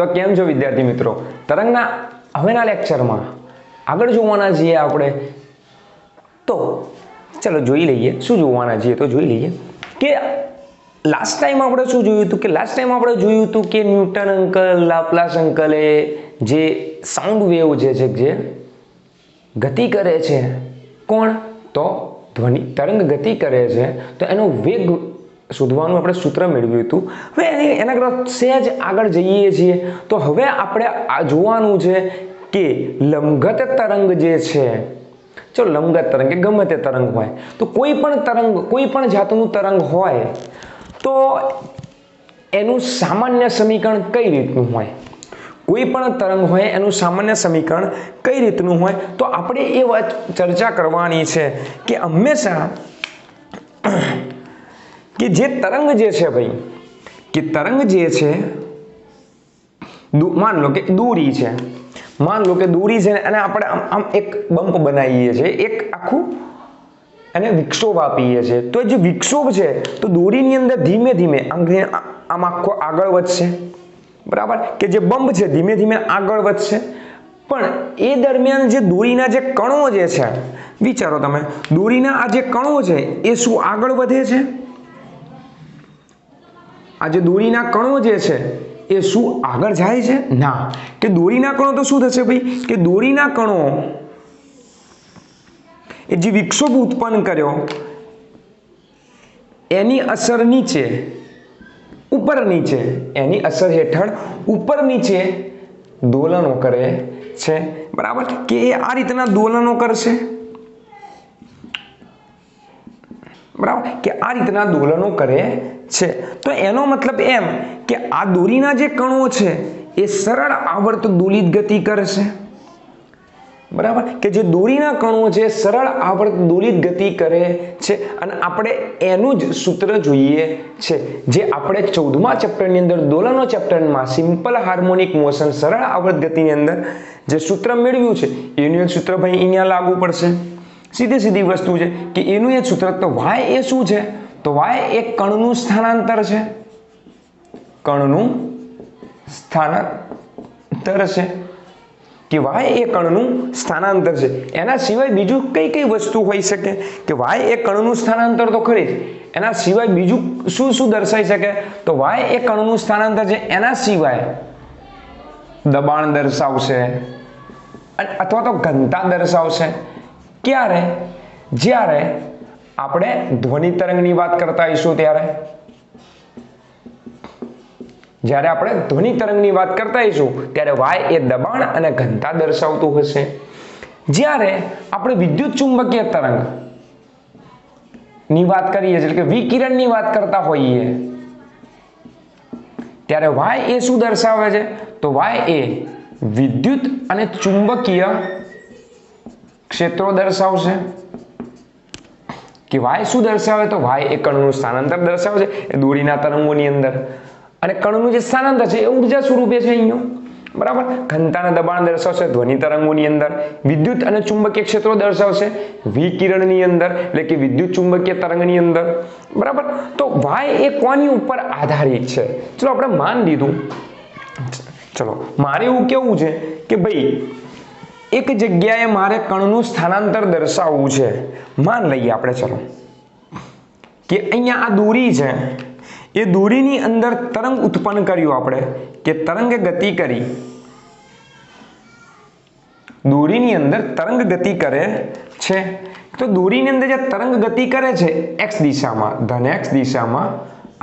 તો કેમ છો વિદ્યાર્થી મિત્રો? તરંગના હવેના લેક્ચરમાં આગળ જોવાના છીએ આપણે. તો ચલો જોઈ લઈએ શું જોવાના છીએ. તો જોઈ લઈએ કે લાસ્ટ ટાઈમ આપણે શું જોયું હતું કે ન્યૂટન અંકલ, લાપ્લાસ અંકલે જે સાઉન્ડ વેવ જે ગતિ કરે છે, કોણ તો ધ્વનિ તરંગ ગતિ કરે છે, તો એનો વેગ શોધવાનું આપણે સૂત્ર મેળવ્યું હતું. હવે એના કરતાં સહેજ આગળ જઈએ છીએ તો હવે આપણે આ જોવાનું છે કે લંબગત તરંગ જે છે, ચલો લંબગત તરંગ કે ગમે તે તરંગ હોય, તો કોઈ પણ જાતનું તરંગ હોય તો એનું સામાન્ય સમીકરણ કઈ રીતનું હોય? કોઈ પણ તરંગ હોય એનું સામાન્ય સમીકરણ કઈ રીતનું હોય? તો આપણે એ વાત ચર્ચા કરવાની છે કે હંમેશા કે જે તરંગ જે છે ભાઈ, કે તરંગ જે છે, માન લો કે દોરી છે અને આપણે આમ એક બમ્પ બનાવીએ છીએ, એક આખું અને વિક્ષોભ આપીએ છીએ. તો જે વિક્ષોભ છે તો દોરીની અંદર ધીમે ધીમે આમ આખો આગળ વધશે, બરાબર? કે જે બમ્પ છે ધીમે ધીમે આગળ વધશે, પણ એ દરમિયાન જે દોરીના જે કણો જે છે, વિચારો તમે, દોરીના આ જે કણો છે એ શું આગળ વધે છે? આ જે દોરીના કણો જે છે એ શું આગળ જાય છે? ના. કે દોરીના કણો તો શું થશે ભાઈ, કે દોરીના કણો એ જે વિક્ષોભ ઉત્પન્ન કર્યો એની અસર નીચે, ઉપર નીચે, એની અસર હેઠળ ઉપર નીચે દોલનો કરે છે, બરાબર? કે એ આ રીતના દોલનો કરશે, બરાબર? કે આ રીતના દોલનો કરે છે. તો એનો મતલબ એમ કે આ દોરીના જે કણો છે એ સરળ આવર્ત દોલિત ગતિ કરશે, બરાબર? કે જે દોરીના કણો છે સરળ આવર્ત દોલિત ગતિ કરે છે. અને આપણે એનું જ સૂત્ર જોઈએ છે જે આપણે 14મા ચેપ્ટરની અંદર, દોલનો ચેપ્ટરમાં, સિમ્પલ હાર્મોનિક મોશન સરળ આવર્ત ગતિની અંદર જે સૂત્ર મેળવ્યું છે એનું સૂત્ર ભાઈ અહીંયા લાગુ પડશે. સીધી વસ્તુ છે કે એનું એ સૂત્ર. તો y એ શું છે? તો y એ કણનું સ્થાનાંતર છે, કણનું સ્થાનાંતર છે, કે y એ કણનું સ્થાનાંતર છે. એના સિવાય બીજું કઈ વસ્તુ હોઈ શકે? કે y એ કણનું સ્થાનાંતર તો ખરી જ, એના સિવાય બીજું શું દર્શાવી શકે? તો y એ કણનું સ્થાનાંતર છે, એના સિવાય દબાણ દર્શાવશે અથવા તો ઘનતા દર્શાવશે. ક્યારે? જ્યારે આપણે ધ્વનિ તરંગની વાત કરતા હોઈશું ત્યારે. જ્યારે આપણે ધ્વનિ તરંગની વાત કરતા હોઈશું ત્યારે y એ દબાણ અને ઘનતા દર્શાવતું હશે. જ્યારે આપણે વિદ્યુત ચુંબકીય તરંગ ની વાત કરીએ, એટલે કે વિકિરણની વાત કરતા હોઈએ, ત્યારે y એ શું દર્શાવે છે? તો y એ વિદ્યુત અને ચુંબકીય ક્ષેત્રો દર્શાવશે. કે y શું દર્શાવે? તો y એ કણનું સ્થાનાંતર દર્શાવે છે એ દોરીના તરંગોની અંદર. અને કણનું જે સ્થાનાંતર છે એ ઉર્જા સ્વરૂપે છે અહીંયા, બરાબર? ઘનતા અને દબાણ દર્શાવશે ધ્વનિ તરંગોની અંદર. વિદ્યુત અને ચુંબકીય ક્ષેત્રો દર્શાવશે વિકિરણની અંદર, એટલે કે વિદ્યુત ચુંબકીય તરંગની અંદર, બરાબર? તો y એ કોની ઉપર આધારિત છે? ચલો આપણે માન લીધું. ચલો મારે એવું કેવું છે કે ભાઈ એક જગ્યાએ મારે કણનું સ્થાનાંતર દર્શાવવું છે. માન લઈએ આપણે, ચલો, કે અહીંયા આ દોરી છે, એ દોરીની અંદર તરંગ ઉત્પન્ન કર્યું આપણે, કે તરંગે ગતિ કરી, દોરીની અંદર તરંગ ગતિ કરે છે. તો દોરીની અંદર જે તરંગ ગતિ કરે છે x દિશામાં, ધન x દિશામાં,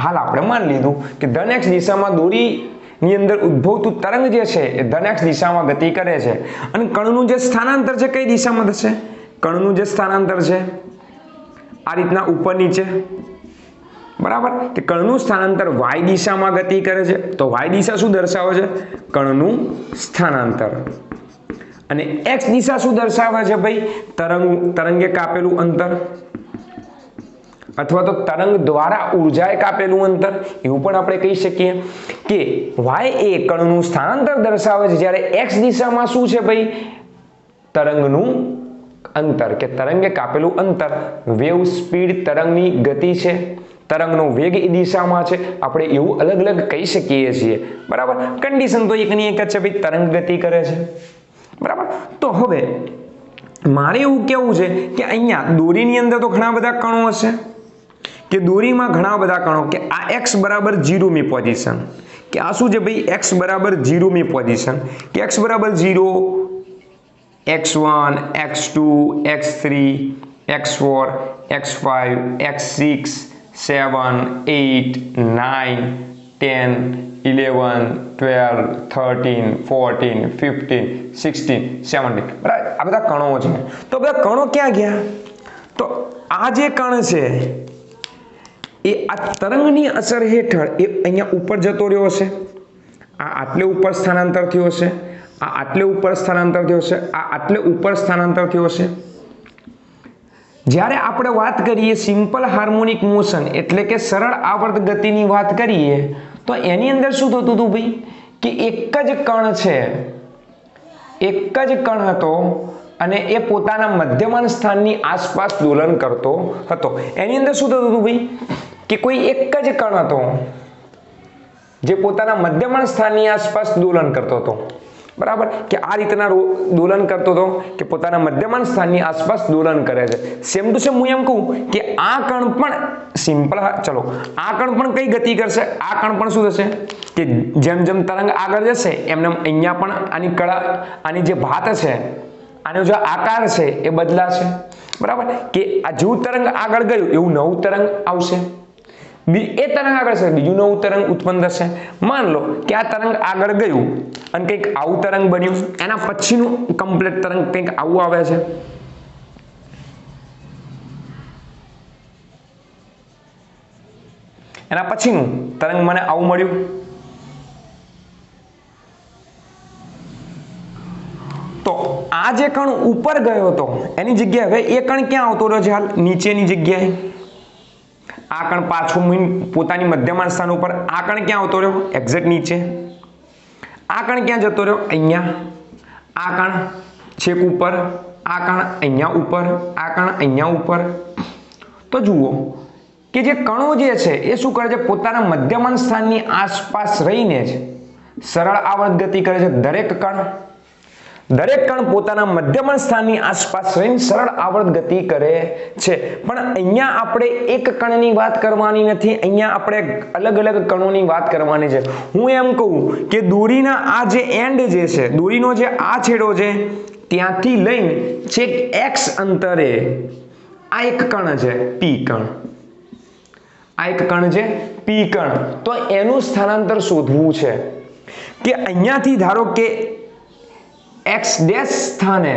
હાલ આપણે માન લીધું કે ધન x દિશામાં દોરીની અંદર ઉદ્ભવતું તરંગ જે છે એ ધન x દિશામાં ગતિ કરે છે. અને કણનું જે સ્થાનાંતર છે કઈ દિશામાં થશે? કણનું જે સ્થાનાંતર છે આ રીતના ઉપર નીચે, બરાબર? કે કણનું સ્થાનાંતર y દિશામાં ગતિ કરે છે. તો y દિશા શું દર્શાવે છે? કણનું સ્થાનાંતર. અને x દિશા શું દર્શાવે છે ભાઈ? તરંગે કાપેલું અંતર, અથવા તો તરંગ દ્વારા ઉર્જાએ કાપેલું અંતર. એવું પણ આપણે કહી શકીએ કે y એ કણનું સ્થાનાંતર દર્શાવે છે, જ્યારે x દિશામાં શું છે ભાઈ? તરંગનું અંતર, કે તરંગે કાપેલું અંતર, વેવ સ્પીડ, તરંગની ગતિ છે. તરંગનો વેગ એ દિશામાં છે, આપણે એવું અલગ અલગ કહી શકીએ છીએ, બરાબર. કન્ડિશન તો એકની એક જ છે ભાઈ, તરંગ ગતિ કરે છે, બરાબર. તો હવે મારે એવું કહેવું છે કે અહીંયા દોરીની અંદર તો ઘણા બધા કણો હશે, કે દોરીમાં ઘણા બધા કણો, કે આ x બરાબર 0 મી પોઝિશન, કે આ શું છે ભાઈ x બરાબર 0 મી પોઝિશન, કે x બરાબર 0, x1, x2, x3, x4, x5, x6, 7, 8, 9, 10, 11, 12, 13, 14, 15, 16, 17, બરાબર. આ બધા કણો છે. તો બધા કણો ક્યાં ગયા? તો આ જે કણ છે એ આ તરંગની અસર હેઠળ એ અહીંયા ઉપર જતો રહ્યો હશે, આ આટલે ઉપર સ્થાનાંતર થયો હશે, આ આટલે ઉપર સ્થાનાંતર થયો હશે, આ આટલે ઉપર સ્થાનાંતર થયો હશે. જ્યારે આપણે વાત કરીએ સિમ્પલ હાર્મોનિક મોશન એટલે કે સરળ આવર્ત ગતિની વાત કરીએ તો એની અંદર શું થતું હતું ભાઈ, કે એક જ કણ છે, એક જ કણ હતો અને એ પોતાના મધ્યમાન સ્થાનની આસપાસ દોલન કરતો હતો. એની અંદર શું થતું હતું ભાઈ, કે કોઈ એક જ કણ હતો જે પોતાના મધ્યમાન સ્થાનની આસપાસ દોલન કરતો હતો, બરાબર. કે આ રીતના દોલન કરતો હતો, કે પોતાના મધ્યમાન સ્થાનની આસપાસ દોલન કરે છે. સેમ ટુ સેમ હું એમ કહું કે આ કણ પણ સિમ્પલ, ચલો આ કણ પણ કઈ ગતિ કરશે, આ કણ પણ શું થશે કે જેમ જેમ તરંગ આગળ જશે એમ અહીંયા પણ આની કળા, આની જે ભાત છે, આનો જે આકાર છે એ બદલાશે, બરાબર. કે આ જેવું તરંગ આગળ ગયું એવું નવું તરંગ આવશે, એ તરંગ આગળ છે બીજું નવું તરંગ ઉત્પન્ન થશે. માન લો કે આ તરંગ આગળ ગયું અને કંઈક આવું તરંગ બન્યું, એના પછીનું કમ્પ્લીટ તરંગ કંઈક આવું આવે છે, એના પછીનું તરંગ મને આવું મળ્યું. તો આ જે કણ ઉપર ગયો હતો એની જગ્યાએ હવે એ કણ ક્યાં આવતો રહ્યો છે? હાલ નીચેની જગ્યાએ. આ કણ પાછું પોતાની મધ્યમાન સ્થાન ઉપર, આ કણ ક્યાં આવતો રહ્યો? એક્ઝેક્ટ નીચે. આ કણ ક્યાં જતો રહ્યો? અહીંયા. આ કણ છેક ઉપર, આ કણ અહીંયા ઉપર, આ કણ અહીંયા ઉપર. તો જુઓ કે જે કણો જે છે એ શું કરે છે, પોતાના મધ્યમાન સ્થાનની આસપાસ રહીને જ સરળ આવર્ત ગતિ કરે છે. દરેક કણ પોતાના મધ્યમાન સ્થાનની આસપાસ રહીને સરળ આવર્ત ગતિ કરે છે. પણ અહીંયા આપણે એક કણની વાત કરવાની નથી, અહીંયા આપણે અલગ અલગ કણોની વાત કરવાની છે. હું એમ કહું કે દોરીના આ જે એન્ડ જે છે, દોરીનો જે આ છેડો છે ત્યાંથી લઈને છેક x અંતરે આ એક કણ છે p કણ, આ એક કણ છે p કણ. તો એનું સ્થાનાંતર શોધવું છે કે અહીંયાથી ધારો કે x ડેશ સ્થાને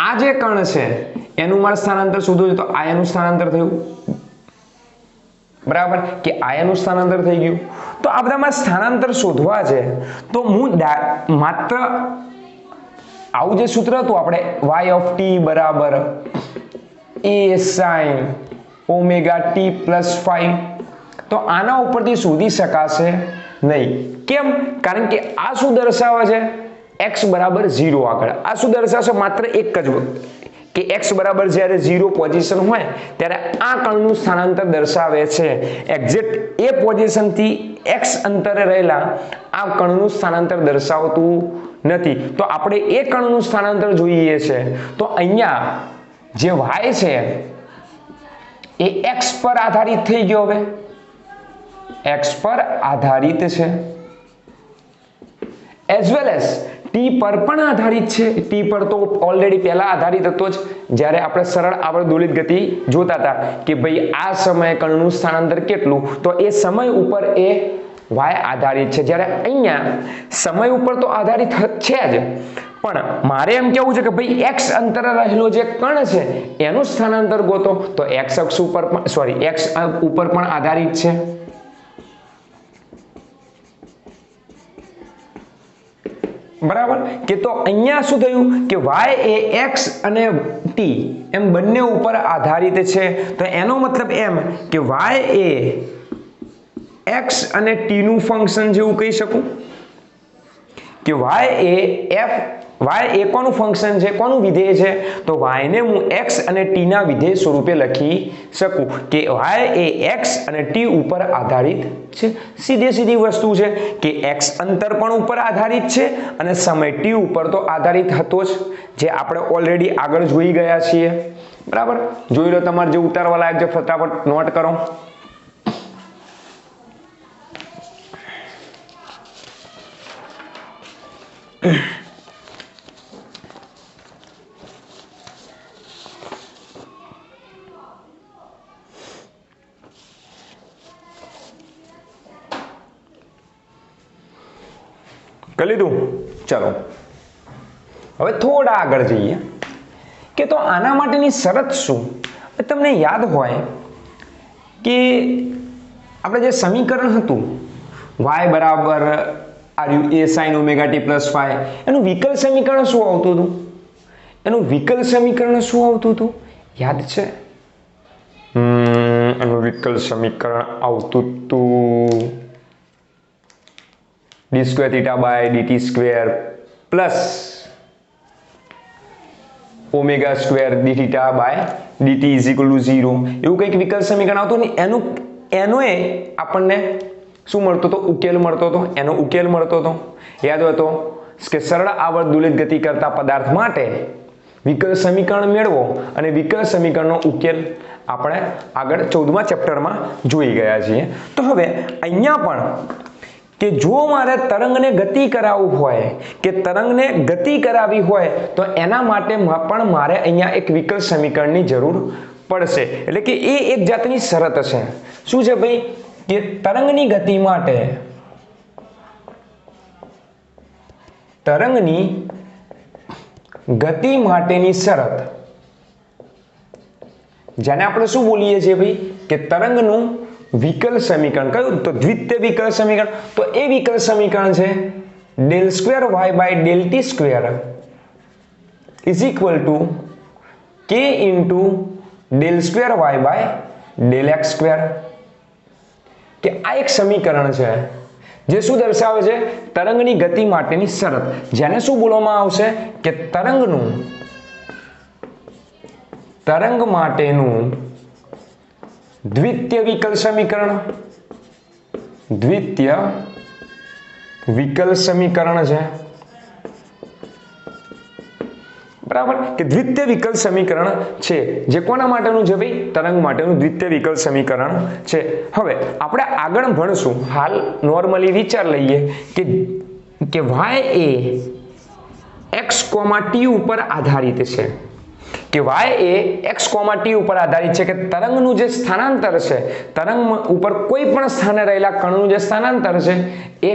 આ જે કણ છે એનું મારે સ્થાનાંતર શોધવું છે, તો આ એનું સ્થાનાંતર થયું, બરાબર. કે આ એનું સ્થાનાંતર થઈ ગયું. તો આ બધા મારે સ્થાનાંતર શોધવા છે. તો હું માત્ર આવું જે સૂત્ર હતું આપણે y of t બરાબર a sin omega t plus phi, તો આના ઉપરથી શોધી શકાશે નહીં. કેમ? કારણ કે આ શું દર્શાવે છે? x બરાબર 0 આગળ. આ શું દર્શાવશે? માત્ર એક જ કે x બરાબર જ્યારે 0 પોઝિશન હોય ત્યારે આ કણનું સ્થાનાંતર દર્શાવે છે. એક્ઝેક્ટ એ પોઝિશનથી x અંતરે રહેલા આ કણનું સ્થાનાંતર દર્શાવતું નથી. તો આપણે એ કણનું સ્થાનાંતર જોઈએ છે. તો અહીંયા જે y છે એ x પર આધારિત થઈ ગયો. હવે x પર આધારિત છે, એઝ વેલ એઝ t પર પણ આધારિત છે. t પર તો ઓલરેડી પહેલા આધારિત હતો જ, જ્યારે આપણે સરળ આવર્ત દોલિત ગતિ જોતા હતા કે ભાઈ આ સમયે કણનું સ્થાનાંતર કેટલું, તો એ સમય ઉપર એ y આધારિત છે. જ્યારે અહીંયા સમય ઉપર તો આધારિત છે જ, પણ મારે એમ કેવું છે કે ભાઈ x અંતરે રહેલો જે કણ છે એનું સ્થાનાંતર ગોતો, તો x અક્ષ ઉપર x ઉપર પણ આધારિત છે. બરાબર. કે તો અહીંયા શું થયું કે y એ x અને t એમ બંને ઉપર આધારિત છે. તો એનો મતલબ એમ કે y એ x અને t નું ફંક્શન જેવું કહી શકું, કે y એ f y એ કોનું ફંક્શન છે, કોનું વિધેય છે, તો y ને હું x અને t ના વિધેય સ્વરૂપે લખી શકું કે y એ x અને t ઉપર આધારિત છે. સીધી વસ્તુ છે કે x અંતર પણ ઉપર આધારિત છે અને સમય t ઉપર તો આધારિત હતો જ, જે આપણે ઓલરેડી આગળ જોઈ ગયા છીએ. બરાબર, જોઈ લો, તમારે જે ઉતારવા લાયક છે ફટાફટ નોટ કરો. કરી લીધું? ચલો હવે થોડા આગળ જઈએ કે તો આના માટેની શરત શું. તમને યાદ હોય કે આપણે જે સમીકરણ હતું y બરાબર a sin omega t plus phi, એનું વિકલ સમીકરણ શું આવતું હતું? એનું વિકલ સમીકરણ શું આવતું હતું? યાદ છે? એનું વિકલ સમીકરણ આવતું હતું d square theta by dt square plus omega square d theta by dt is equal to 0. એવું કંઈક વિકલ સમીકરણ આવતું ને એનો આપણને શું મળતો હતો? ઉકેલ મળતો હતો. એનો ઉકેલ મળતો હતો. યાદ હોય તો કે સરળ આવર્ત દુલિત ગતિ કરતા પદાર્થ માટે વિકલ સમીકરણ મેળવો અને વિકલ સમીકરણનો ઉકેલ આપણે આગળ 14મા ચેપ્ટરમાં જોઈ ગયા છીએ. તો હવે અહીંયા પણ કે જો મારે તરંગને ગતિ કરાવવું હોય કે તરંગને ગતિ કરાવી હોય તો એના માટે પણ મારે અહીંયા એક વિકલ સમીકરણની જરૂર પડશે. એટલે કે એ એક જાતની શરત છે. શું છે ભાઈ? કે તરંગની ગતિ માટે તરંગની ગતિ માટેની શરત, જેને આપણે શું બોલીએ છીએ ભાઈ? કે તરંગનું વિકલ સમીકરણ. કયું? તો દ્વિતીય વિકલ સમીકરણ. તો એ વિકલ સમીકરણ છે del square y by del t square is equal to k into del square y by del x square. કે આ એક સમીકરણ છે જે શું દર્શાવે છે? તરંગની ગતિ માટેની શરત, જેને શું બોલવામાં આવશે? કે તરંગ માટેનું દ્વિતીય વિકલ સમીકરણ. દ્વિતીય વિકલ સમીકરણ છે. બરાબર, કે દ્વિતીય વિકલ સમીકરણ છે જે કોના માટેનું છે ભાઈ? તરંગ માટેનું દ્વિતીય વિકલ સમીકરણ છે. હવે આપણે આગળ ભણશું. હાલ નોર્મલી વિચાર લઈએ કે y એ x, t ઉપર આધારિત છે. કે y એ x, t ઉપર આધારિત છે. કે તરંગનું જે સ્થાનાંતર છે, તરંગ ઉપર કોઈ પણ સ્થાને રહેલા કણનું જે સ્થાનાંતર છે એ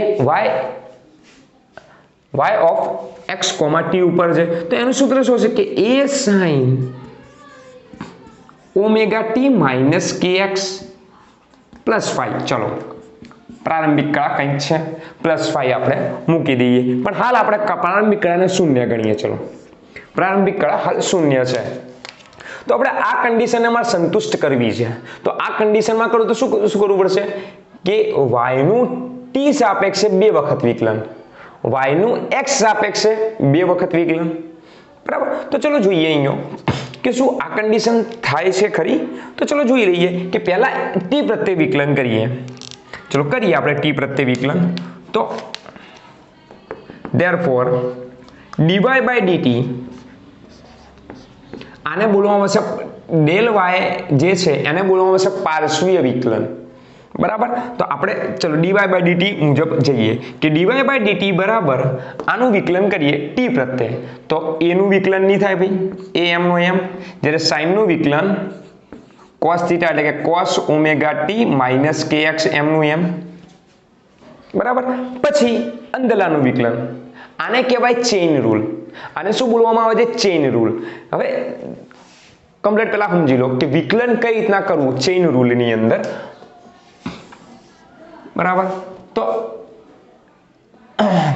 y of x, t ઉપર છે. તો એનું સૂત્ર શું છે? કે a sin omega t minus kx plus phi. ચલો, પ્રારંભિક કળા કંઈક છે પ્લસ phi આપણે મૂકી દઈએ, પણ હાલ આપણે પ્રારંભિક કળાને શૂન્ય ગણીએ. ચલો, પ્રારંભિક કળા હાલ શૂન્ય છે. તો આપણે આ કન્ડિશનને મારે સંતુષ્ટ કરવી છે. તો આ કન્ડિશનમાં કરું તો શું કરવું પડશે? કે y નું t સાપેક્ષે 2 વખત વિકલન, y નું x સાપેક્ષે 2 વખત વિકલન. બરાબર, તો ચલો જોઈએ અહીંયા કે શું આ કન્ડિશન થાય છે ખરી. તો ચલો જોઈ લઈએ કે પહેલા t પ્રત્યે વિકલન કરીએ. ચલો કરીએ આપણે t પ્રત્યે વિકલન. તો therefore dy by dt, આને બોલવામાં આવશે del y જે છે એને બોલવામાં આવશે પાર્શ્વીય વિકલન. બરાબર, તો આપણે ચલો dy by dt મુજબ જઈએ કે dy by dt બરાબર આનું વિકલન કરીએ t પ્રત્યે. તો a નું વિકલન નહીં થાય ભાઈ, a m નો m, જ્યારે sin નું વિકલન cos theta એટલે કે cos omega t minus kx m નું m. બરાબર, પછી અંદરલાનું વિકલન, આને કહેવાય ચેઇન રૂલ. આને શું બોલવામાં આવે છે? Chain rule. હવે કમ્પ્લીટ પહેલા સમજી લો કે વિકલન કઈ રીતના કરવું ચેઇન રૂલની અંદર. બરાબર, તો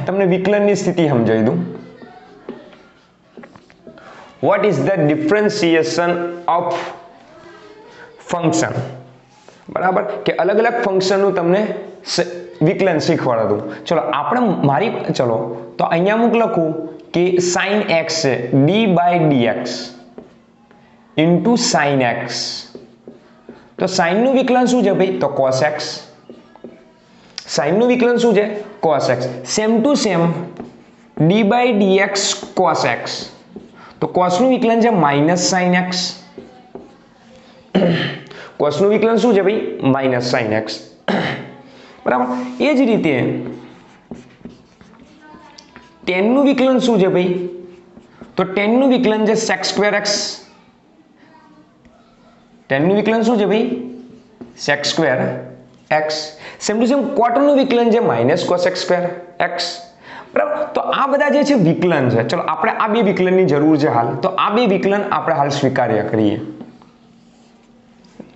તમને વિકલનની સ્થિતિ સમજાવી દઉં. what is the differentiation of function? બરાબર, કે અલગ અલગ ફંક્શનનું તમને વિકલન શીખવાડું. ચલો આપણે ચલો તો અહીંયા અમુક લખું કે sin x છે d/dx ઇન્ટુ sin x. તો sin નું વિકલન શું છે ભાઈ? તો cos x. sin નું વિકલન શું છે? cos x. Same to same d/dx cos x. તો cos નું વિકલન છે -sin x. cos નું વિકલન શું છે ભાઈ? -sin x. બરાબર. એ જ રીતે tan નું વિકલન શું છે ભાઈ? તો tan નું વિકલન છે sec² x. tan નું વિકલન શું છે ભાઈ? sec² x. Same to same cot નું વિકલન છે -cos x² x. બરાબર. તો આ બધા જે છે વિકલન છે. ચલો આપણે આ બે વિકલનની જરૂર છે હાલ. તો આ બે વિકલન આપણે હાલ સ્વીકાર્ય કરીએ.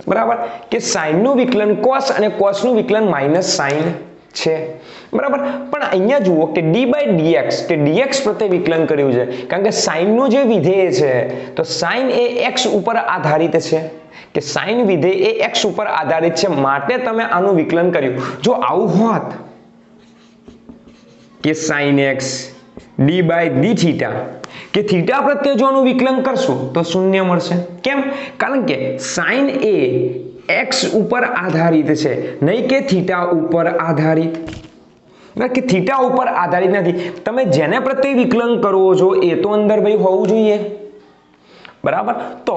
બરાબર. કે sin નું વિકલન cos અને cos નું વિકલન -sin છે. બરાબર. પણ અહીંયા જુઓ કે d/dx કે dx પ્રત્યે વિકલન કર્યું છે. કારણ કે sin નું જે વિધેય છે તો sin એ x ઉપર આધારિત છે. કે sin વિધેય એ x ઉપર આધારિત છે માટે તમે આનું વિકલન કર્યું. જો આવું હોત કે sin x d/dθ કે થીટા પ્રત્યે જો આનું વિકલન કરશું તો શૂન્ય મળશે. કેમ? કારણ કે sin એ x ઉપર આધારિત છે નહીં કે થીટા ઉપર આધારિત. કે થીટા ઉપર આધારિત નથી. તમે જેને પ્રત્યે વિકલન કરો છો એ તો અંદર ભાઈ હોવું જોઈએ. બરાબર. તો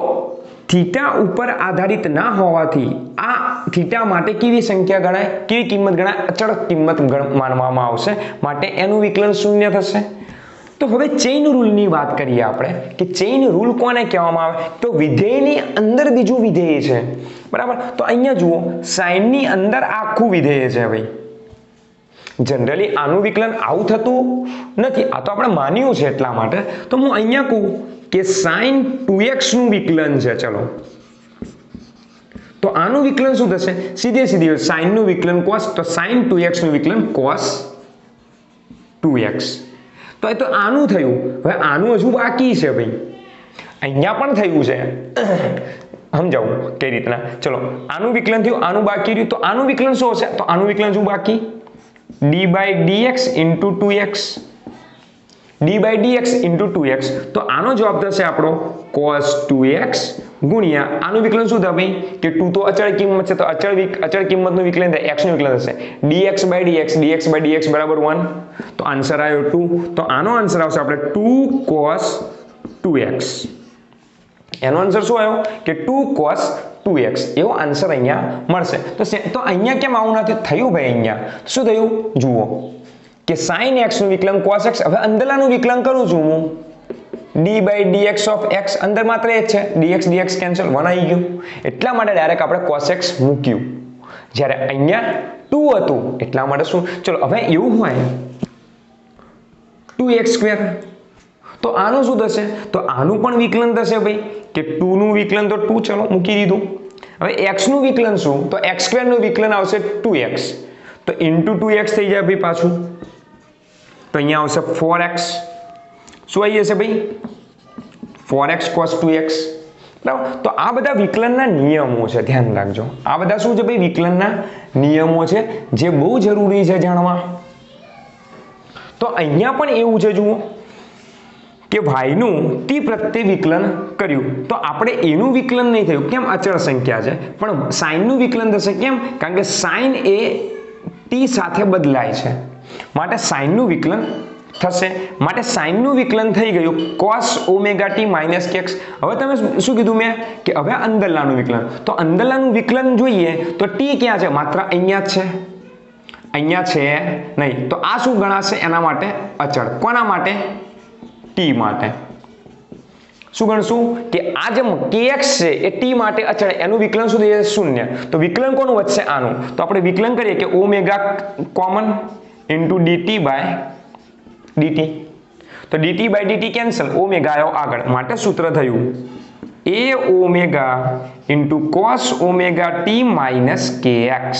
થીટા ઉપર આધારિત ના હોવાથી આ થીટા માટે કેવી સંખ્યા ગણાય? કેવી કિંમત ગણાય? અચળ કિંમત માનવામાં આવશે માટે એનું વિકલન શૂન્ય થશે. તો હવે ચેઇન રૂલની વાત કરીએ આપણે કે ચેઇન રૂલ કોને કહેવામાં આવે? તો વિધેયની અંદર બીજું વિધેય છે. બરાબર. તો અહીંયા જુઓ sin ની અંદર આખું વિધેય છે ભાઈ. જનરલી આનું વિકલન આવું થતું નથી. આ તો આપણે માન્યું છે એટલા માટે. તો હું અહીંયા કહું કે sin 2x નું વિકલન છે. ચલો તો આનું વિકલન શું થશે? સીધે sin નું વિકલન cos. તો sin 2x નું વિકલન cos 2x. તો એ તો આનું થયું. હવે આનું હજુ બાકી છે ભાઈ. અહીંયા પણ થયું છે. સમજાવું કઈ રીતના? ચલો આનું વિકલન થયું, આનું બાકી રહ્યું. તો આનું વિકલન શું હશે? તો આનું વિકલન શું બાકી? d/dx into 2x. d/dx into 2x. તો આનો જવાબ થશે આપણો cos 2x ગુણ્યા આનું વિકલન શું થાય ભાઈ? કે 2 તો અચળ કિંમત છે તો અચળ કિંમતનું વિકલન થાય x નું વિકલન થશે dx/dx. dx/dx બરાબર 1. તો આન્સર આવ્યો 2. તો આનો આન્સર આવશે આપણે 2 cos 2x. એનો આન્સર શું આવ્યો? કે 2 cos 2x એવો આન્સર અહીંયા મળશે. તો અહીંયા કેમ આવું નથી થયું ભાઈ? અહીંયા શું થયું જુઓ કે sin x નું વિકલન cos x. હવે અંદરલાનું વિકલન કરું છું હું d/dx of x. અંદર માત્ર એ જ છે. dx કેન્સલ 1 આવી ગયું. એટલા માટે ડાયરેક્ટ આપણે cos x મૂક્યું. જ્યારે અહીંયા 2 હતું એટલા માટે શું? ચલો હવે એવું હોય 2x². તો આનું શું થશે? તો આનું પણ વિકલન થશે ભાઈ કે 2 નું વિકલન તો 2 ચલો મૂકી દીધું. હવે x નું વિકલન શું? તો x² નું વિકલન આવશે 2x. તો ઇન્ટુ 2x થઈ જાય ભાઈ પાછું. તો અહીંયા આવશે 4x. શું આવી જશે ભાઈ? 4x cos 2x. બરાબર. તો આ બધા વિકલનના નિયમો છે, ધ્યાન રાખજો. આ બધા શું છે ભાઈ? વિકલનના નિયમો છે જે બહુ જરૂરી છે જાણવા. તો અહીંયા પણ એવું છે જુઓ કે ભાઈનું t પ્રત્યે વિકલન કર્યું તો આપણે એનું વિકલન નહીં થયું. કેમ? અચળ સંખ્યા છે. પણ sin નું વિકલન થશે. કેમ? કારણ કે sin એ t સાથે બદલાય છે માટે sin નું વિકલન થશે. માટે sin નું વિકલન થઈ ગયું cos ωt - kx. હવે તમે શું કીધું મેં કે હવે અંદરલાનું વિકલન. તો અંદરલાનું વિકલન જોઈએ તો t ક્યાં છે? માત્ર અહીંયા જ છે. અહીંયા છે નહીં. તો આ શું ગણાશે? એના માટે અચળ. કોના માટે? t માટે. શું ગણશું? કે આ જે kx છે એ t માટે અચળ. એનું વિકલન શું થઈ જશે? 0. તો વિકલન કોનું વધશે? આનું. તો આપણે વિકલન કરીએ કે ઓમેગા કોમન ઇન્ટુ dt. તો dt/dt કેન્સલ. ઓમેગા આવ્યો આગળ માટે સૂત્ર થયું a omega into cos ωt - kx.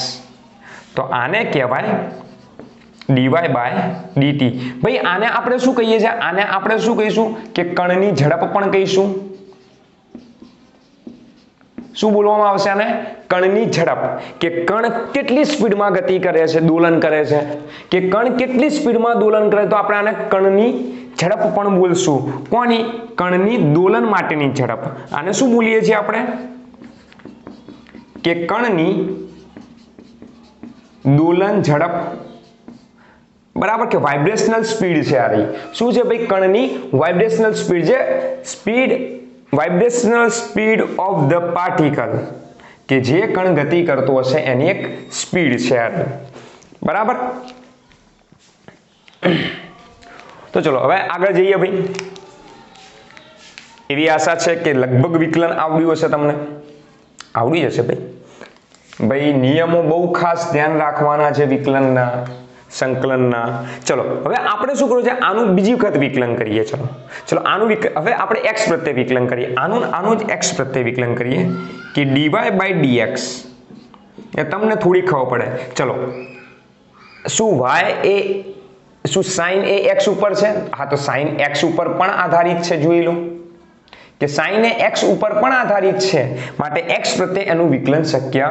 તો આને કહેવાય dy/dt. ભાઈ આને આપણે શું કહીએ છીએ? આને આપણે શું કહીશું? કે કણની ઝડપ પણ કહીશું. શું બોલવામાં આવશે આને? કણની ઝડપ, કે કણ કેટલી સ્પીડમાં ગતિ કરે છે, દોલન કરે છે, કે કણ કેટલી સ્પીડમાં દોલન કરે, તો આપણે આને કણની ઝડપ પણ બોલશું. કોની? કણની દોલન માટેની ઝડપ. આને શું બોલીએ છીએ આપણે? કે કણની દોલન ઝડપ. બરાબર, કે વાઇબ્રેશનલ સ્પીડ છે આ રહી. શું છે ભાઈ? કણની વાઇબ્રેશનલ સ્પીડ છે. Speed, vibrational speed of the particle, કે જે કણ ગતિ કરતો હશે એની એક સ્પીડ છે આ રહી. બરાબર. તો ચલો હવે આગળ જઈએ ભાઈ. એવી આશા છે કે લગભગ વિકલન આવડ્યું હશે, તમને આવડી જશે ભાઈ. નિયમો બહુ ખાસ ધ્યાન રાખવાના છે વિકલનના, સંકલનના. ચલો હવે આપણે શું કરવું છે? આનું બીજી વખત વિકલન કરીએ. ચલો આનું હવે આપણે x પ્રત્યે વિકલન કરીએ. આનું જ x પ્રત્યે વિકલન કરીએ કે dy/dx. એ તમને થોડી ખબર પડે. ચલો, શું y એ શું sin એ x ઉપર છે? હા, તો sin x ઉપર પણ આધારિત છે. જોઈ લો કે sin એ x ઉપર પણ આધારિત છે, માટે x પ્રત્યે એનું વિકલન શક્ય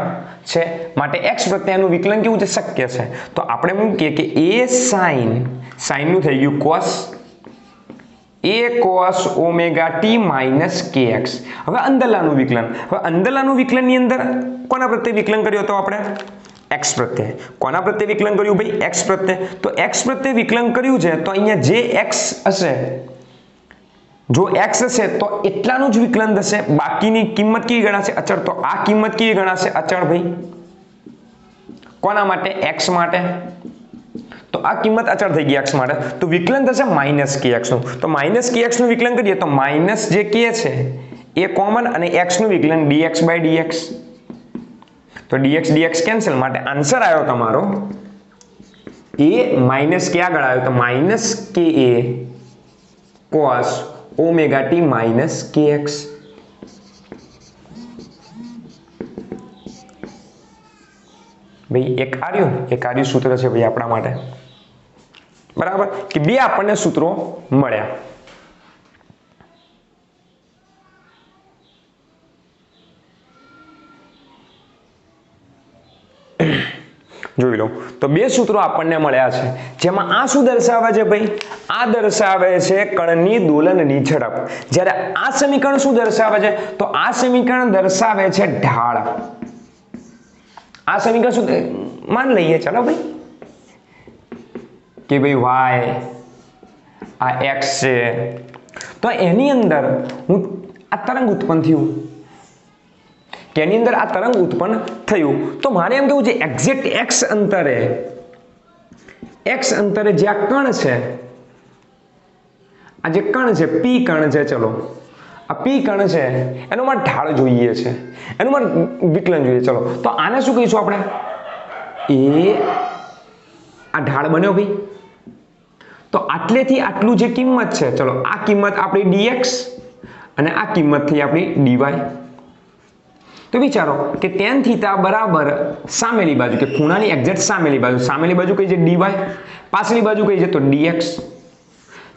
છે. માટે x પ્રત્યે એનું વિકલન કેવું છે? શક્ય છે. તો આપણે મૂકીએ કે a sin નું થઈ ગયું cos omega t minus kx. હવે અંદરલાનું વિકલન. હવે અંદરલાનું વિકલનની અંદર કોના પ્રત્યે વિકલન કર્યું હતું આપણે? x પ્રત્યે. કોના પ્રત્યે વિકલન કર્યું ભાઈ? x પ્રત્યે. તો x પ્રત્યે વિકલન કર્યું છે, તો અહીંયા જે x હશે, જો x હશે તો એટલાનું જ વિકલન થશે. બાકીની કિંમત કેવી ગણાશે? અચળ. તો આ કિંમત કેવી ગણાશે? અચળ ભાઈ. કોના માટે? x માટે. તો આ કિંમત અચળ થઈ ગઈ x માટે. તો વિકલન થશે -kx નું. તો -kx નું વિકલન કરીએ તો માઇનસ જે k છે એ કોમન, અને x નું વિકલન dx/dx. તો dx કેન્સલ, માટે આન્સર આવ્યો તમારો એ માઇનસ કે આગળ આવ્યો, તો -ka cos omega t minus kx. ભાઈ એક આર્યું સૂત્ર છે ભાઈ આપણા માટે. બરાબર, કે બે આપણને સૂત્રો મળ્યા. જોઈ લો, તો બે સૂત્રો આપણને મળ્યા છે, જેમાં આ શું દર્શાવે છે ભાઈ? આ દર્શાવે છે કણની દોલનની ઝડપ. જ્યારે આ સમીકરણ શું દર્શાવે છે? તો આ સમીકરણ દર્શાવે છે ઢાળ. આ સમીકરણ શું માન લઈએ? ચાલો ભાઈ કે ભાઈ y આ x છે, તો એની અંદર આ તરંગ ઉત્પન્ન થયું, કે એની અંદર આ તરંગ ઉત્પન્ન થયું. તો મારે એમ કેવું છે એક્ઝેક્ટ x અંતરે જે આ કણ છે, આ જે કણ છે p કણ છે, ચલો આ p કણ છે, એનો મારે ઢાળ જોઈએ છે, એનું મારે વિકલન જોઈએ. ચલો તો આને શું કહીશું આપણે? આ ઢાળ બન્યો ભાઈ. તો આટલેથી આટલું જે કિંમત છે, ચલો આ કિંમત આપણી dx અને આ કિંમત થઈ આપણી dy. તો વિચારો કે tan θ બરાબર સામેલી બાજુ, કે ખૂણાની એક્ઝેક્ટ સામેલી બાજુ કઈ છે? dy. પાછલી બાજુ કઈ છે? તો dx.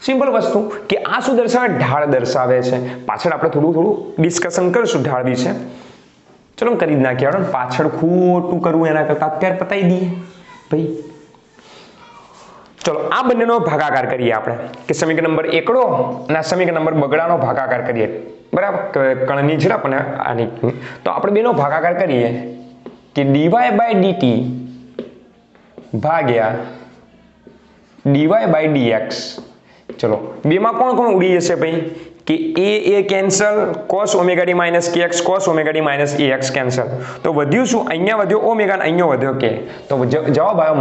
સિમ્પલ વસ્તુ કે આ શું દર્શાવે? ઢાળ દર્શાવે છે. પાછળ આપણે થોડું ડિસ્કશન કરીશું ઢાળ વિશે. ચલો કરી જ નાખીએ. પાછળ ખોટું કરવું એના કરતા અત્યારે પતાવી દઈએ ભાઈ. ચલો આ બંનેનો ભાગાકાર કરીએ આપણે, કે સમીકરણ નંબર એકડો અને સમીકરણ નંબર બગડાનો ભાગાકાર કરીએ. બરાબર, કણની ઝડપ અને આની. તો આપણે બેનો ભાગાકાર કરીએ કે dy/dt ભાગ્યા dy/dx. ચલો બેમાં કોણ કોણ ઉડી જશે ભાઈ? કે a cancel, cos omega t minus kx, cos omega t minus ax cancel. તો વધ્યું શું? અહીંયા વધ્યો ઓમેગા અને અહીંયા વધ્યો k. તો જવાબ આવ્યો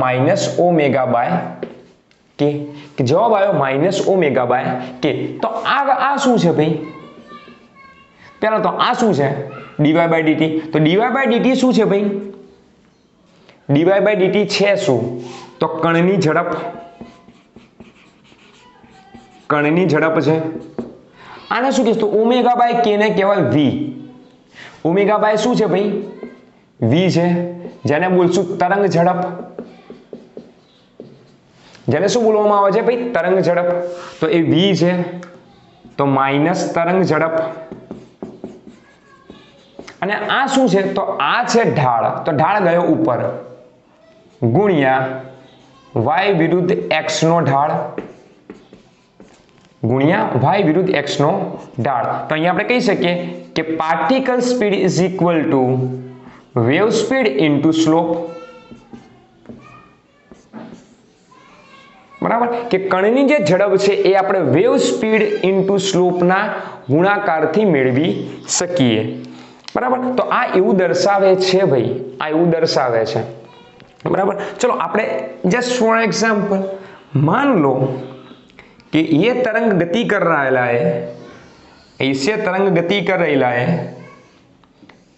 -omega/k. કે જવાબ આવ્યો -omega/k. તો આ શું છે ભાઈ? પહેલા તો આ શું છે? dy/dt. તો dy/dt શું છે ભાઈ? dy/dt છે શું? તો કણની ઝડપ. કણની ઝડપ છે. આને શું કહીશું? તો omega/k ને કહેવાય v. omega/ શું છે ભાઈ? v છે, જેને બોલશું તરંગ ઝડપ. જેને શું બોલવામાં આવે છે ભાઈ? તરંગ ઝડપ. તો એ v છે, તો માઇનસ તરંગ ઝડપ. અને આ શું છે તો આ છે ઢાળ, તો ઢાળ ગયો ઉપર ગુણ્યા y વિરુદ્ધ x નો ઢાળ ગુણ્યા y વિરુદ્ધ x નો ઢાળ. તો અહીંયા આપણે કહી શકીએ કે particle speed is equal to wave speed into slope. બરાબર, કે કણની જે ઝડપ છે એ આપણે વેવ સ્પીડ ઇન્ટુ સ્લોપના ગુણાકારથી મેળવી શકીએ. બરાબર, તો આ એવું દર્શાવે છે ભાઈ, આ એવું દર્શાવે છે. बराबर, चलो આપણે जस्ट फॉर एग्जांपल मान लो कि ये तरंग गति कर रहा है, ऐसे तरंग गति कर रहा है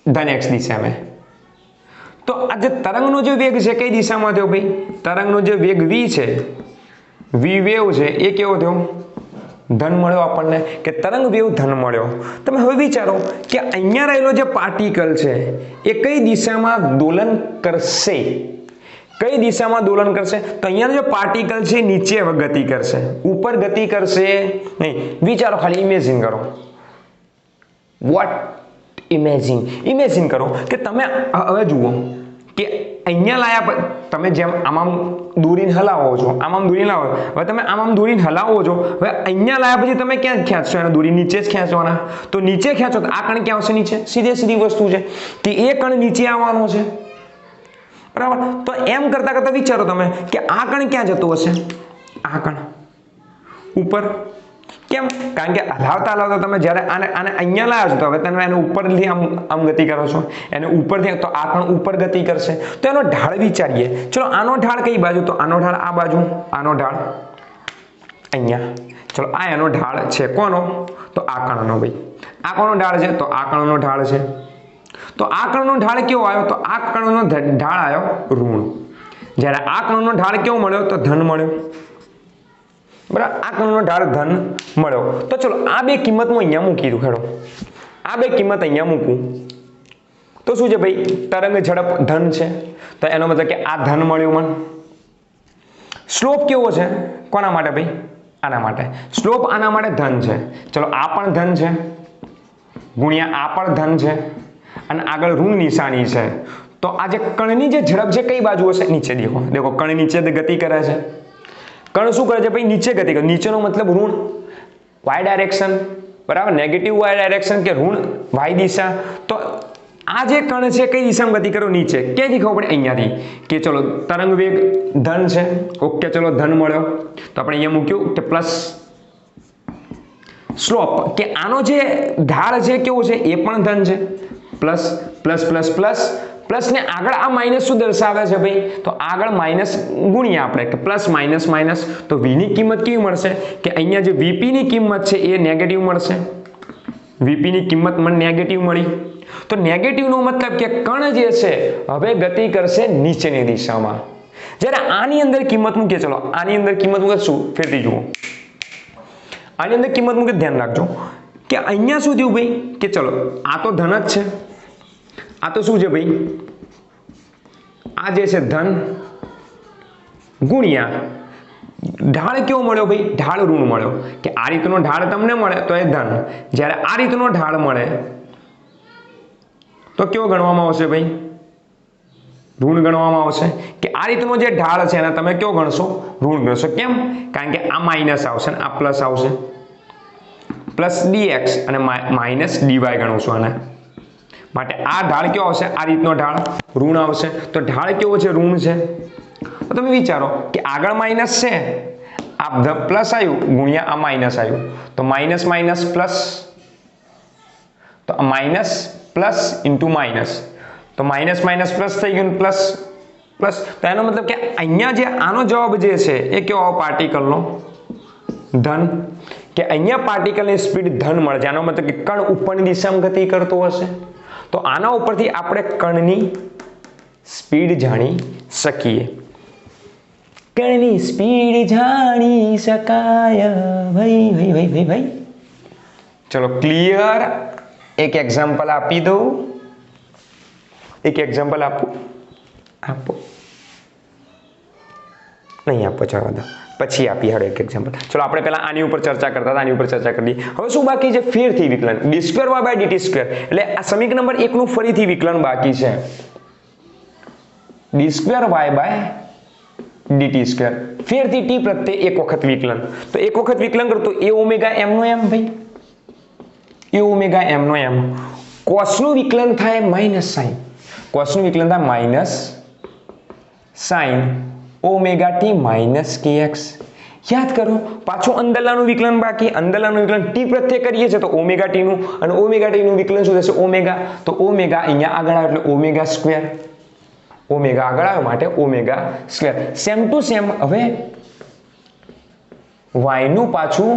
धन x दिशा में. तो आज तरंग नो जो वेग है कई दिशा में थयो भाई, तरंग नो जो वेग v है, v वेव है ए केवो थयो धन मळ्यो आपणने, के तरंग वेव धन मळ्यो. तमे हवे विचारो कि अहींया रहेलो जे पार्टिकल है ए कई दिशा में दोलन करशे, कई दिशा में दोलन करशे. तो अहींया जो पार्टिकल है नीचे गति करशे, ऊपर गति करशे नहीं. विचारो, खाली इमेजिन करो. व्हाट इमेजिन करो कि तमे हवे जुओ कि अहींया लाया तमे जेम आम दूरीने हलावो छो, आम दूरीने लावो, हवे तमे आम दूरीने हलावो छो. हवे अहींया लाया पछी तमे क्यां खेंचशो, एने दूरी नीचे ज खेंचवाना. तो नीचे खेंचो तो आ कण क्यां आवशे? नीचे. सीधी वस्तु छे कि ए कण नीचे आवવાનો છે. बराबर, तो एम करता करता विचारो तमे कि आ कण क्यां जतो हशे? आ कण ऊपर. केम? कारण के हलावता हलावता तमे ज्यारे आने आने अहींया लाव्या छो तो हवे तमे एने उपरथी आम गति करो छो, एने उपरथी तो आ कण ऊपर गति करशे. तो एनो ढाळ विचारीए. चलो आनो ढाळ कई बाजू? तो आनो ढाळ आ बाजू, आनो ढाळ अहींया. चलो आ एनो ढाळ छे कोनो? तो आ कणनो भाई. आ कोनो ढाळ छे? तो आ कणनो ढाळ छे. तो आ कणनो ढाळ केवो आव्यो? तो आ कणनो ढाळ आव्यो ऋण. ज्यारे आ कणनो ढाळ केवो मळ्यो? तो धन मळ्यो. बराबर, आ कणनो ढाळ धन मळ्यो. तो चलो आ बे किंमत मैं अहींया मूकी दूं. हेडो आ बे किंमत अहींया मूकूं तो शुं छे भाई? तरंग झड़प धन छे, तो एनो मतलब के आ धन मळ्युं मन. स्लोप केवो छे? कोना माटे भाई? आना माटे. स्लोप आना माटे धन छे. चलो आ पण धन छे गुण્યા आ पण धन छे અને આગળ ઋણ નિશાની છે. તો આ જે કણની જે ઝડપ છે કઈ બાજુ હશે? નીચે. देखो देखो કણ નીચે ગતિ કરે છે. કણ શું કરે છે ભાઈ? નીચે ગતિ કરે. નીચેનો मतलब ઋણ y डायरेक्शन. बराबर, नेगेटिव y डायरेक्शन के ऋण y दिशा. तो आ जे कण છે કઈ દિશામાં ગતિ કરો? નીચે. ક્યાંથી ખબર પડે? અહીંયાથી કે ચલો તરંગ વેગ ધન છે. ઓકે, ચલો ધન મળ્યો તો આપણે અહીંયા મૂક્યું કે પ્લસ સ્લોપ, કે આનો જે ઢાળ છે કેવો છે? એ પણ ધન છે. Plus plus plus plus plus ने आगळ आ माइनस शू दर्शावे छे भाई? तो आगळ माइनस गुण્યા આપણે કે प्लस माइनस माइनस. तो v ની કિંમત કેવી મળશે? કે અહીંયા જે vp ની કિંમત છે એ નેગેટિવ મળશે. vp ની કિંમત મને નેગેટિવ મળી. તો નેગેટિવ નો मतलब કે કણ જે છે હવે ગતિ કરશે નીચેની દિશામાં. જ્યારે આની અંદર કિંમત મૂકીએ, ચલો આની અંદર કિંમત મૂકે શું? ફેરથી જુઓ. આની અંદર કિંમત મૂકે ધ્યાન રાખજો કે અહીંયા શું થયું ભાઈ? કે ચલો આ તો ધન જ છે, आ तो शू भाई? आ जे छे धन गुण્યા ढाळ केवो मळ्यो भाई? ढाळ ऋण मळ्यो. के आ रीतनो ढाळ तमने मळे तो ए धन, ज्यारे आ रीतनो ढाळ मळे तो केवो गणवामां आवशे भाई? ऋण गणवामां आवशे. के आ रीतनो जे ढाळ छे एने तमे केवो गणशो? ऋण गणशो. केम? कारण के आ माइनस आवशे ने आ प्लस आवशे. प्लस dx અને माइनस dy गणशो आने માટે. આ ઢાળ કેવો આવશે? આ રીતનો ઢાળ ઋણ આવશે. તો ઢાળ કેવો છે? ઋણ છે. તો તમે વિચારો કે આગળ માઈનસ છે, આ પ્લસ આવ્યું ગુણ્યા આ માઈનસ આવ્યું, તો માઈનસ માઈનસ પ્લસ, તો માઈનસ પ્લસ ઇન્ટુ માઈનસ, તો માઈનસ માઈનસ પ્લસ થઈ ગયું પ્લસ પ્લસ. તો એનો મતલબ કે અહીંયા જે આનો જવાબ જે છે એ કેવો પાર્ટિકલનો? ધન. કે અહીંયા પાર્ટિકલની સ્પીડ ધન મળે છે. આનો મતલબ કે કણ ઉપરની દિશામાં ગતિ કરતો હશે. तो आना उपरथी आपणे कणनी स्पीड जाणी सकीए. कणनी स्पीड जाणी शकाय भाई भाई भाई भाई भाई. चलो क्लियर. एक एग्जाम्पल आपी दो. एक एग्जाम्पल आपो. आपो नहीं आपो, चलो दो. પછી આપીએ હાડો એક એક્ઝામ્પલ. ચલો આપણે પહેલા આની ઉપર ચર્ચા કરતા હતા, આની ઉપર ચર્ચા કરી દઈએ. હવે શું બાકી છે? ફેરથી વિકલન. d2y/dt². એટલે આ સમીકરણ નંબર 1 નું ફરીથી વિકલન બાકી છે. d2y/dt². ફેરથી t પ્રત્યે એક વખત વિકલન. તો એક વખત વિકલન કરો તો a ઓમેગા m નો m ભાઈ, a ઓમેગા m નો m. કોસનું વિકલન થાય માઇનસ સાઇન, કોસનું વિકલન થાય minus sine omega t minus kx. યાદ કરો, પાછું અંદરલાનું વિકલન બાકી. અંદરલાનું વિકલન t પ્રત્યે કરીએ છીએ તો ઓમેગા ટી નું, અને ઓમેગા ટી નું વિકલન શું થશે? ઓમેગા. તો ઓમેગા અહીંયા આગળ આવે એટલે ઓમેગા સ્ક્વેર. ઓમેગા આગળ આવે માટે omega square. Same to same હવે y નું પાછું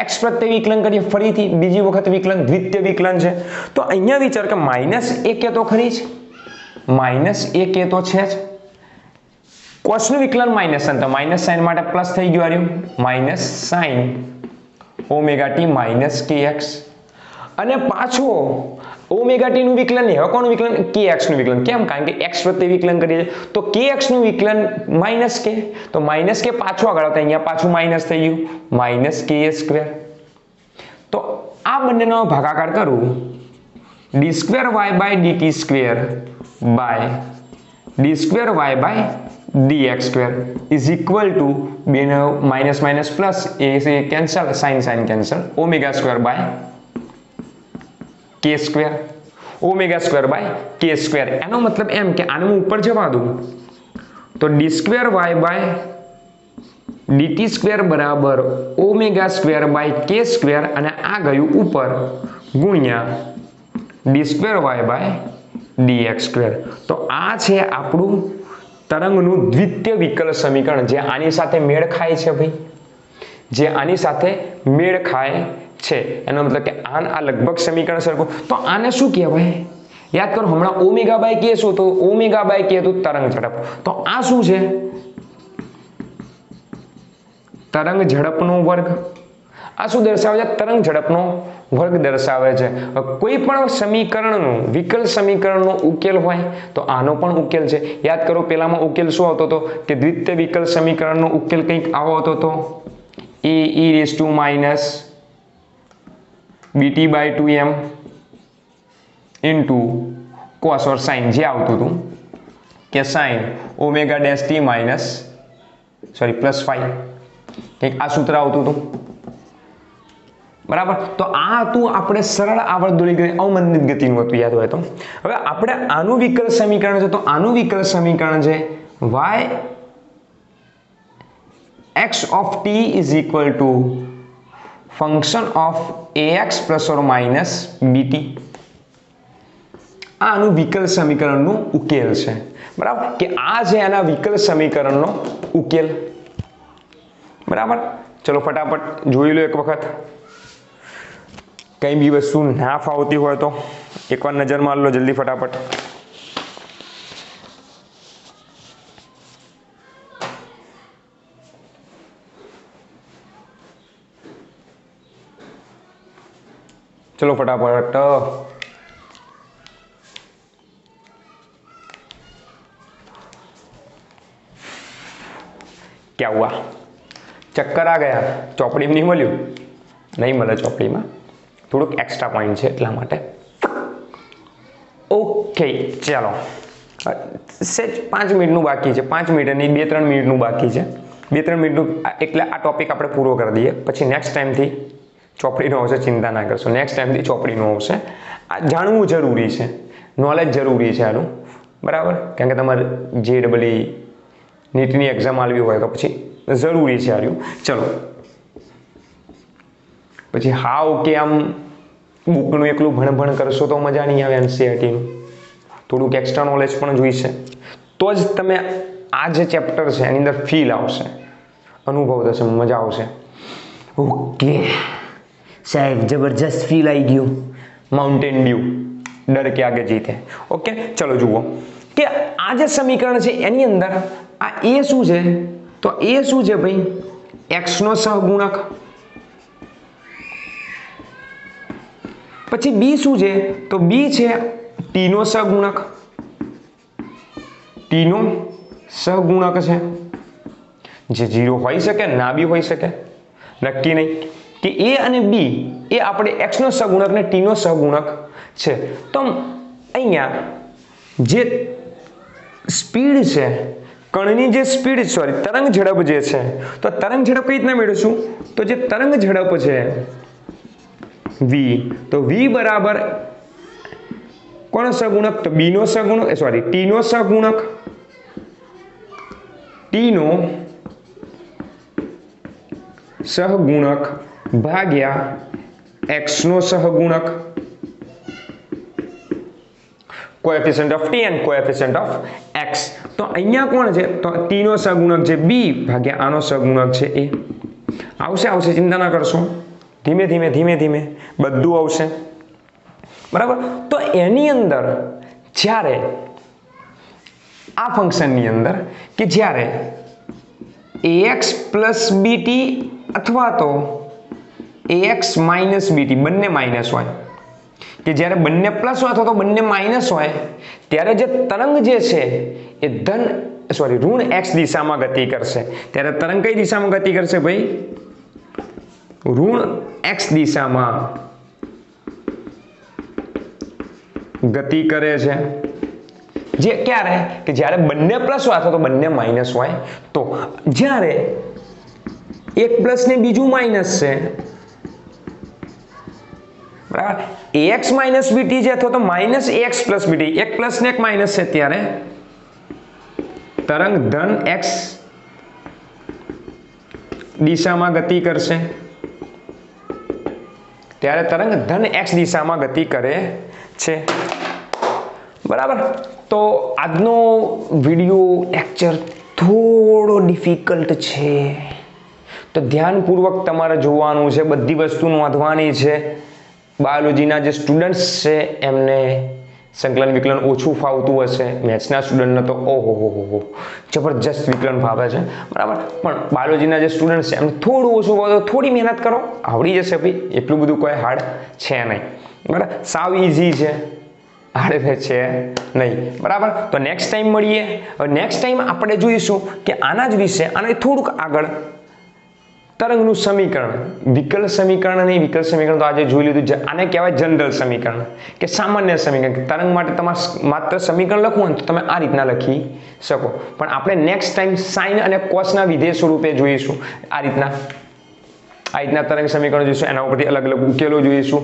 x પ્રત્યે વિકલન કરીએ, ફરીથી બીજી વખત વિકલન, દ્વિતીય વિકલન છે. તો અહીંયા વિચાર કે માઇનસ a કે તો ખરી જ, માઇનસ a કે તો છે જ. કોસનું વિકલન માઇનસ સાઇન, તો માઇનસ સાઇન માટે પ્લસ થઈ ગયું. આવ્યું minus sine omega t minus kx. અને પાછો ઓમેગા ટી નું વિકલન નહીં, હવે કોનું વિકલન? kx નું વિકલન. કેમ? કારણ કે x પ્રત્યે વિકલન કરીએ તો kx નું વિકલન માઇનસ k, તો માઇનસ કે પાછું આગળ આવતા અહીંયા પાછું માઇનસ થઈ ગયું માઇનસ k². તો આ બંનેનો ભાગાકાર કરું, d2y/dt²/d2y/dx² ઇઝ ઇક્વલ ટુ બેનો માઇનસ માઇનસ પ્લસ, એ કેન્સલ, સાઇન સાઇન કેન્સલ, ઓમેગા²/k², ઓમેગા²/k². એનો મતલબ એમ કે આને હું ઉપર જવા દઉં તો d2y/dt² બરાબર ઓમેગા²/k², અને આ ગયું ઉપર ગુણ્યા d2y/dx². તો આ છે આપણું તરંગનું દ્વિતીય વિકલ સમીકરણ, જે આની સાથે મેળ ખાય છે ભાઈ, જે આની સાથે મેળ ખાય છે. એનો મતલબ કે આ લગભગ સમીકરણ સરખું. તો આને શું કહેવાય? યાદ કરો, હમણાં ઓમેગા/k શું તો ઓમેગા/k તો તરંગ ઝડપ. તો આ શું છે? તરંગ ઝડપનો વર્ગ. આ શું દર્શાવે છે? તરંગ ઝડપનો વર્ગ દર્શાવે છે. કોઈ પણ સમીકરણનું, વિકલ સમીકરણનો ઉકેલ હોય તો આનો પણ ઉકેલ છે. યાદ કરો, પેલામાં ઉકેલ શું આવતો હતો? કે દ્વિતીય વિકલ સમીકરણનો ઉકેલ કંઈક આવો આવતો હતો, a e⁻² into cos or sine, જે આવતું હતું કે sine omega dash t minus plus 5, કંઈક આ સૂત્ર આવતું હતું. બરાબર. તો આ હતું આપણે સરળ આવર્તદોલી અવમંદિત ગતિનું હતું, યાદ હોય તો. હવે આપણે આનું વિકલ સમીકરણ છે, તો આનું વિકલ સમીકરણ છે y x of t is equal to function of ax plus or minus bt. આનું વિકલ સમીકરણનું ઉકેલ છે. બરાબર, કે આ છે એના વિકલ સમીકરણનો ઉકેલ. બરાબર. ચલો ફટાફટ જોઈ લો એક વખત. કઈ બી વસ્તુ ના ફાવતી હોય તો એકવાર નજર માર લો જલ્દી ફટાફટ. चलो फटाफट. क्या हुआ? चक्कर आ गया? ચોપડી नहीं મળ્યું? नहीं મળે ચોપડીમાં, થોડુંક એક્સ્ટ્રા પોઈન્ટ છે એટલા માટે. ઓકે ચાલો, સેજ 5 મિનિટનું બાકી છે, 5 મિનિટ નહીં 2-3 મિનિટનું બાકી છે. 2-3 મિનિટનું એટલે આ ટોપિક આપણે પૂરો કરી દઈએ, પછી નેક્સ્ટ ટાઈમથી ચોપડીનો આવશે. ચિંતા ના કરશો, નેક્સ્ટ ટાઈમથી ચોપડીનો આવશે. આ જાણવું જરૂરી છે, નોલેજ જરૂરી છે આનું. બરાબર, કારણ કે તમારે JEE નીટની એક્ઝામ આલવી હોય તો પછી જરૂરી છે આર્યું. ચલો પછી હાવ કે આમ બુકનું એકલું ભણ કરશો તો મજા નહીં આવે. NCERTનું થોડુંક એક્સ્ટ્રા નોલેજ પણ જોઈશે, તો જ તમે આ જે ચેપ્ટર છે એની અંદર ફીલ આવશે, અનુભવ થશે, મજા આવશે. ઓકે સાહેબ, જબરજસ્ત ફીલ આવી ગયું. માઉન્ટેન ડ્યુ, ડર કે આગે જીતે. ઓકે ચલો જુઓ કે આ જે સમીકરણ છે એની અંદર આ a શું છે? તો a શું છે ભાઈ? x નો સહગુણક. પછી b શું છે? તો b છે t નો સહગુણક. t નો સહગુણક છે. જે 0 હોઈ શકે ના બી હોઈ શકે, નક્કી નહીં કે એ અને બી એ આપણે x નો સહગુણક ને t નો સહગુણક છે. તો અહીંયા જે સ્પીડ છે, કણની જે સ્પીડ સોરી તરંગ ઝડપ જે છે, તો તરંગ ઝડપ કઈ રીતના મેળવીશું? તો જે તરંગ ઝડપ છે v, તો v બરાબર કોનો સહગુણક? તો b નો સહગુણક સોરી t નો સહગુણક, t નો સહગુણક ભાગ્યા x નો સહગુણક, coefficient of t and coefficient of x. તો અહીંયા કોણ છે? તો t નો સહગુણક છે b ભાગ્યા આનો સહગુણક છે a. આવશે, ચિંતા ના કરશો, ધીમે ધીમે બધું આવશે, બરાબર. તો એની અંદર જ્યારે આ ફંક્શનની અંદર કે જ્યારે ax પ્લસ bt અથવા તો ax માઇનસ bt બંને માઇનસ હોય, કે જ્યારે બંને પ્લસ હોય અથવા તો બંને માઇનસ હોય, ત્યારે જે તરંગ જે છે એ ઋણ x દિશામાં ગતિ કરશે. ત્યારે તરંગ કઈ દિશામાં ગતિ કરશે ભાઈ? ઋણ x દિશામાં ગતિ કરે છે. જે ક્યારે? કે જ્યારે બંને પ્લસ હોય અથવા તો બંને માઇનસ હોય. તો જ્યારે એક પ્લસ ને બીજું માઇનસ છે, બરાબર, ax માઇનસ bt છે અથવા તો માઇનસ ax પ્લસ bt, એક પ્લસ ને એક માઇનસ છે, ત્યારે તરંગ ધન x દિશામાં ગતિ કરશે. ત્યારે તરંગ ધન x દિશામાં ગતિ કરે છે, બરાબર. તો આજનો વિડિયો લેક્ચર થોડો ડિફિકલ્ટ છે, તો ધ્યાનપૂર્વક તમારે જોવાનું છે, બધી વસ્તુ નોંધવાની છે. બાયોલોજીના જે સ્ટુડન્ટ્સ છે એમને સંકલન વિકલન ઓછું ફાવતું હશે, મેથ્સના સ્ટુડન્ટને તો ઓહો જબરજસ્ત વિકલન ફાવે છે, બરાબર. પણ બાયોલોજીના જે સ્ટુડન્ટ છે એમને થોડું ઓછું ફાવે, થોડી મહેનત કરો, આવડી જશે ભાઈ. એટલું બધું કોઈ હાર્ડ છે નહીં, બરાબર. સાવ ઇઝી છે, હાર્ડ છે નહીં, બરાબર. તો નેક્સ્ટ ટાઈમ મળીએ. નેક્સ્ટ ટાઈમ આપણે જોઈશું કે આના જ વિશે, આને થોડુંક આગળ તરંગનું સમીકરણ, વિકલ સમીકરણ નહીં, વિકલ સમીકરણ તો આજે જોઈ લીધું છે. આને કહેવાય જનરલ સમીકરણ કે સામાન્ય સમીકરણ. તરંગ માટે તમારે માત્ર સમીકરણ લખવું હોય તો તમે આ રીતના લખી શકો, પણ આપણે નેક્સ્ટ ટાઈમ સાઇન અને કોસના વિધેય સ્વરૂપે જોઈશું. આ રીતના તરંગ સમીકરણ જોઈશું, એના ઉપરથી અલગ અલગ ઉકેલો જોઈશું,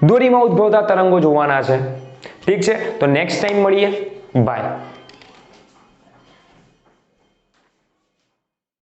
દોરીમાં ઉદ્ભવતા તરંગો જોવાના છે. ઠીક છે, તો નેક્સ્ટ ટાઈમ મળીએ. બાય.